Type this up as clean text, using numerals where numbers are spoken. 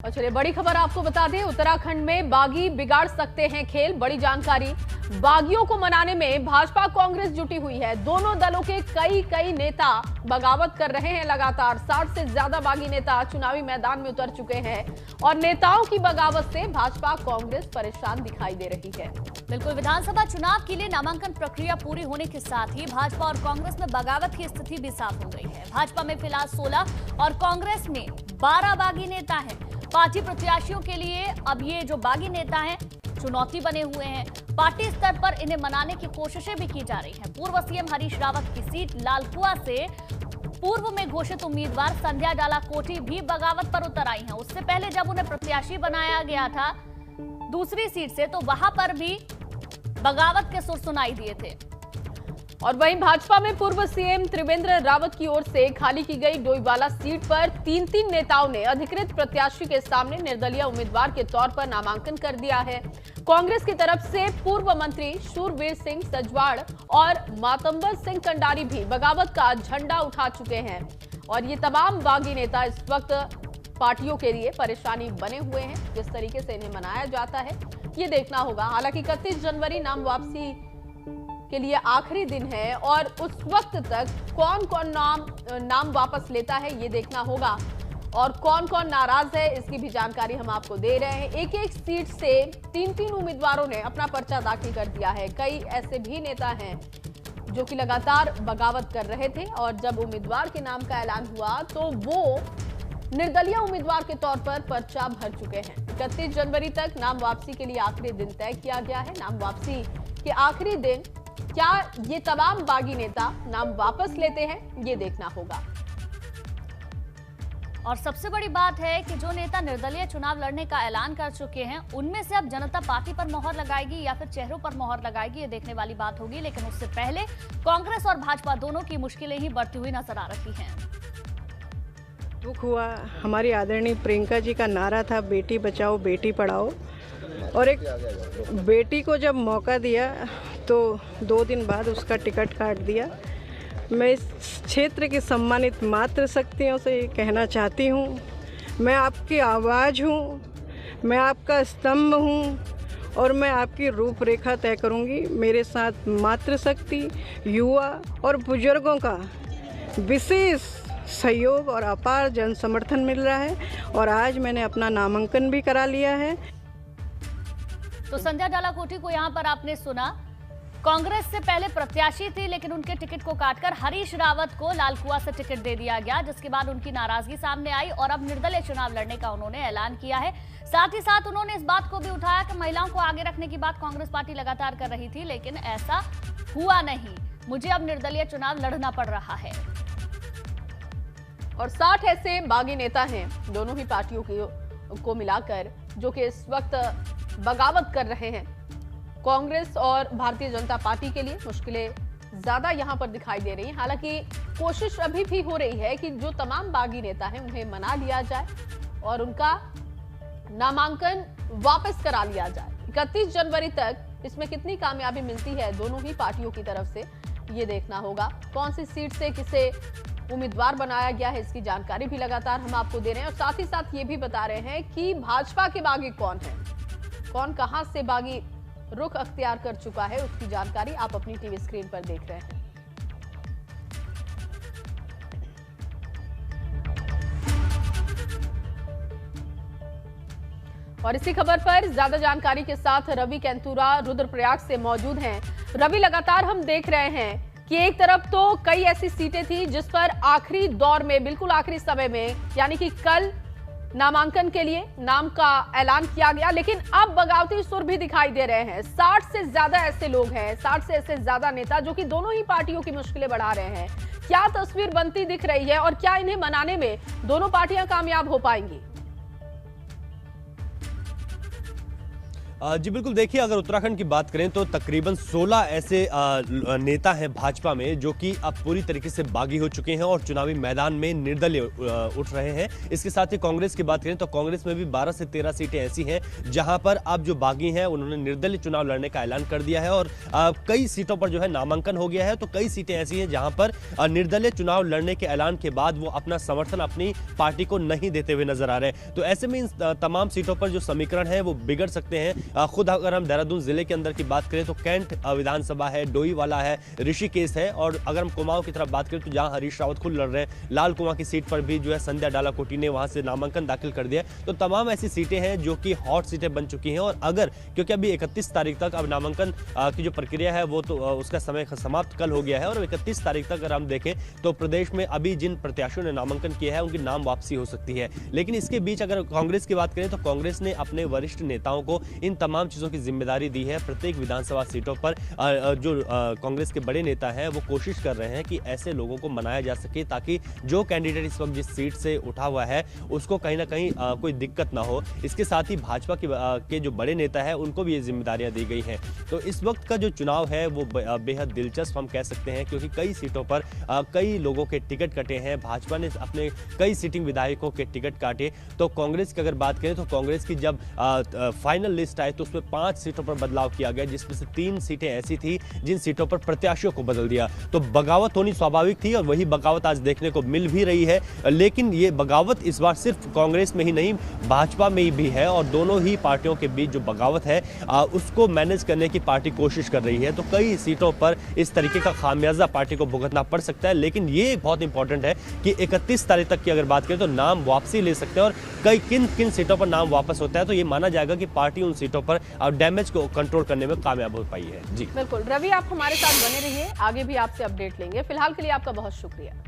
और चलिए बड़ी खबर आपको बता दें, उत्तराखंड में बागी बिगाड़ सकते हैं खेल। बड़ी जानकारी, बागियों को मनाने में भाजपा कांग्रेस जुटी हुई है। दोनों दलों के कई नेता बगावत कर रहे हैं। लगातार 60 से ज्यादा बागी नेता चुनावी मैदान में उतर चुके हैं और नेताओं की बगावत से भाजपा कांग्रेस परेशान दिखाई दे रही है। बिल्कुल, विधानसभा चुनाव के लिए नामांकन प्रक्रिया पूरी होने के साथ ही भाजपा और कांग्रेस में बगावत की स्थिति भी साफ हो गई है। भाजपा में फिलहाल 16 और कांग्रेस में 12 बागी नेता हैं। पार्टी प्रत्याशियों के लिए अब ये जो बागी नेता हैं चुनौती बने हुए हैं। पार्टी स्तर पर इन्हें मनाने की कोशिशें भी की जा रही हैं। पूर्व सीएम हरीश रावत की सीट लालकुआ से पूर्व में घोषित उम्मीदवार संध्या जालाकोटी भी बगावत पर उतर आई हैं। उससे पहले जब उन्हें प्रत्याशी बनाया गया था दूसरी सीट से, तो वहां पर भी बगावत के सुर सुनाई दिए थे। और वहीं भाजपा में पूर्व सीएम त्रिवेंद्र रावत की ओर से खाली की गई डोईवाला सीट पर तीन नेताओं ने अधिकृत प्रत्याशी के सामने निर्दलीय उम्मीदवार के तौर पर नामांकन कर दिया है। कांग्रेस की तरफ से पूर्व मंत्री शूरवीर सिंह सजवाड़ और मातंबर सिंह कंडारी भी बगावत का झंडा उठा चुके हैं और ये तमाम बागी नेता इस वक्त पार्टियों के लिए परेशानी बने हुए हैं। जिस तरीके से इन्हें मनाया जाता है ये देखना होगा। हालांकि 31 जनवरी नाम वापसी के लिए आखिरी दिन है और उस वक्त तक कौन नाम वापस लेता है ये देखना होगा और कौन नाराज है इसकी भी जानकारी हम आपको दे रहे हैं। एक सीट से तीन उम्मीदवारों ने अपना पर्चा दाखिल कर दिया है। कई ऐसे भी नेता हैं जो कि लगातार बगावत कर रहे थे और जब उम्मीदवार के नाम का ऐलान हुआ तो वो निर्दलीय उम्मीदवार के तौर पर पर्चा भर चुके हैं। 31 जनवरी तक नाम वापसी के लिए आखिरी दिन तय किया गया है। नाम वापसी के आखिरी दिन क्या ये तमाम बागी नेता नाम वापस लेते हैं ये देखना होगा। और सबसे बड़ी बात है कि जो नेता निर्दलीय चुनाव लड़ने का ऐलान कर चुके हैं उनमें से अब जनता पार्टी पर मोहर लगाएगी या फिर चेहरों पर मोहर लगाएगी, ये देखने वाली बात होगी। लेकिन उससे पहले कांग्रेस और भाजपा दोनों की मुश्किलें ही बढ़ती हुई नजर आ रही हैं। दुख हुआ, हमारी आदरणीय प्रियंका जी का नारा था बेटी बचाओ बेटी पढ़ाओ, और एक बेटी को जब मौका दिया तो 2 दिन बाद उसका टिकट काट दिया। मैं इस क्षेत्र की सम्मानित मातृशक्तियों से कहना चाहती हूँ, मैं आपकी आवाज़ हूँ, मैं आपका स्तंभ हूँ और मैं आपकी रूपरेखा तय करूँगी। मेरे साथ मातृशक्ति, युवा और बुजुर्गों का विशेष सहयोग और अपार जन समर्थन मिल रहा है और आज मैंने अपना नामांकन भी करा लिया है। तो संध्या जालाकोटी को यहाँ पर आपने सुना, कांग्रेस से पहले प्रत्याशी थी लेकिन उनके टिकट को काटकर हरीश रावत को लालकुआ से टिकट दे दिया गया, जिसके बाद उनकी नाराजगी सामने आई और अब निर्दलीय चुनाव लड़ने का उन्होंने ऐलान किया है। साथ ही साथ उन्होंने इस बात को भी उठाया कि महिलाओं को आगे रखने की बात कांग्रेस पार्टी लगातार कर रही थी लेकिन ऐसा हुआ नहीं, मुझे अब निर्दलीय चुनाव लड़ना पड़ रहा है। और 60 ऐसे बागी नेता हैं दोनों ही पार्टियों को मिलाकर जो कि इस वक्त बगावत कर रहे हैं। कांग्रेस और भारतीय जनता पार्टी के लिए मुश्किलें ज्यादा यहां पर दिखाई दे रही हैं। हालांकि कोशिश अभी भी हो रही है कि जो तमाम बागी नेता हैं उन्हें मना लिया जाए और उनका नामांकन वापस करा लिया जाए। 31 जनवरी तक इसमें कितनी कामयाबी मिलती है दोनों ही पार्टियों की तरफ से ये देखना होगा। कौन सी सीट से किसे उम्मीदवार बनाया गया है इसकी जानकारी भी लगातार हम आपको दे रहे हैं और साथ ही साथ ये भी बता रहे हैं कि भाजपा के बागी कौन है, कौन कहां से बागी रुख अख्तियार कर चुका है उसकी जानकारी आप अपनी टीवी स्क्रीन पर देख रहे हैं। और इसी खबर पर ज्यादा जानकारी के साथ रवि कैंतुरा रुद्रप्रयाग से मौजूद हैं। रवि, लगातार हम देख रहे हैं कि एक तरफ तो कई ऐसी सीटें थी जिस पर आखिरी दौर में, बिल्कुल आखिरी समय में, यानी कि कल नामांकन के लिए नाम का ऐलान किया गया, लेकिन अब बगावती सुर भी दिखाई दे रहे हैं। 60 से ज्यादा ऐसे लोग हैं, 60 से ऐसे ज्यादा नेता जो कि दोनों ही पार्टियों की मुश्किलें बढ़ा रहे हैं। क्या तस्वीर बनती दिख रही है और क्या इन्हें मनाने में दोनों पार्टियां कामयाब हो पाएंगी? जी बिल्कुल, देखिए अगर उत्तराखंड की बात करें तो तकरीबन 16 ऐसे नेता हैं भाजपा में जो कि अब पूरी तरीके से बागी हो चुके हैं और चुनावी मैदान में निर्दलीय उठ रहे हैं। इसके साथ ही कांग्रेस की बात करें तो कांग्रेस में भी 12 से 13 सीटें ऐसी हैं जहां पर अब जो बागी हैं उन्होंने निर्दलीय चुनाव लड़ने का ऐलान कर दिया है और कई सीटों पर जो है नामांकन हो गया है। तो कई सीटें ऐसी हैं जहां पर निर्दलीय चुनाव लड़ने के ऐलान के बाद वो अपना समर्थन अपनी पार्टी को नहीं देते हुए नजर आ रहे हैं। तो ऐसे में इन तमाम सीटों पर जो समीकरण है वो बिगड़ सकते हैं। खुद अगर हम देहरादून जिले के अंदर की बात करें तो कैंट विधानसभा है, डोईवाला है, ऋषिकेश है और अगर हम कुमाऊं की तरफ बात करें तो जहां हरीश रावत खुद लड़ रहे हैं, लाल कुआं की सीट पर भी जो है संध्या डालाकोटी ने वहां से नामांकन दाखिल कर दिया। तो तमाम ऐसी सीटें हैं जो कि हॉट सीटें बन चुकी हैं और अगर क्योंकि अभी 31 तारीख तक अब नामांकन की जो प्रक्रिया है वो तो उसका समय समाप्त कल हो गया है और 31 तारीख तक अगर हम देखें तो प्रदेश में अभी जिन प्रत्याशियों ने नामांकन किया है उनकी नाम वापसी हो सकती है। लेकिन इसके बीच अगर कांग्रेस की बात करें तो कांग्रेस ने अपने वरिष्ठ नेताओं को इन तमाम चीजों की जिम्मेदारी दी है। प्रत्येक विधानसभा सीटों पर जो कांग्रेस के बड़े नेता हैं वो कोशिश कर रहे हैं कि ऐसे लोगों को मनाया जा सके ताकि जो कैंडिडेट इस वक्त जिस सीट से उठा हुआ है उसको कहीं ना कहीं कोई दिक्कत ना हो। इसके साथ ही भाजपा के जो बड़े नेता है उनको भी ये जिम्मेदारियां दी गई हैं। तो इस वक्त का जो चुनाव है वो बेहद दिलचस्प हम कह सकते हैं क्योंकि कई सीटों पर कई लोगों के टिकट कटे हैं। भाजपा ने अपने कई सिटिंग विधायकों के टिकट काटे। तो कांग्रेस की अगर बात करें तो कांग्रेस की जब फाइनल लिस्ट आई तो उसमें 5 सीटों पर बदलाव किया गया जिसमें से 3 सीटें ऐसी थी जिन सीटों पर प्रत्याशियों को बदल दिया। तो बगावत होनी स्वाभाविक थी और वही बगावत आज देखने को मिल भी रही है। लेकिन ये बगावत इस बार सिर्फ कांग्रेस में ही नहीं भाजपा में भी है और दोनों ही पार्टियों के बीच जो बगावत है उसको मैनेज करने की पार्टी कोशिश कर रही है। तो कई सीटों पर इस तरीके का खामियाजा पार्टी को भुगतना पड़ सकता है। लेकिन ये बहुत इंपॉर्टेंट है कि 31 तारीख तक की अगर बात करें तो नाम वापसी ले सकते हैं और कई किन सीटों पर नाम वापस होता है तो ये माना जाएगा कि पार्टी उन सीटों पर डैमेज को कंट्रोल करने में कामयाब हो पाई है। जी बिल्कुल रवि, आप हमारे साथ बने रहिए, आगे भी आपसे अपडेट लेंगे। फिलहाल के लिए आपका बहुत शुक्रिया।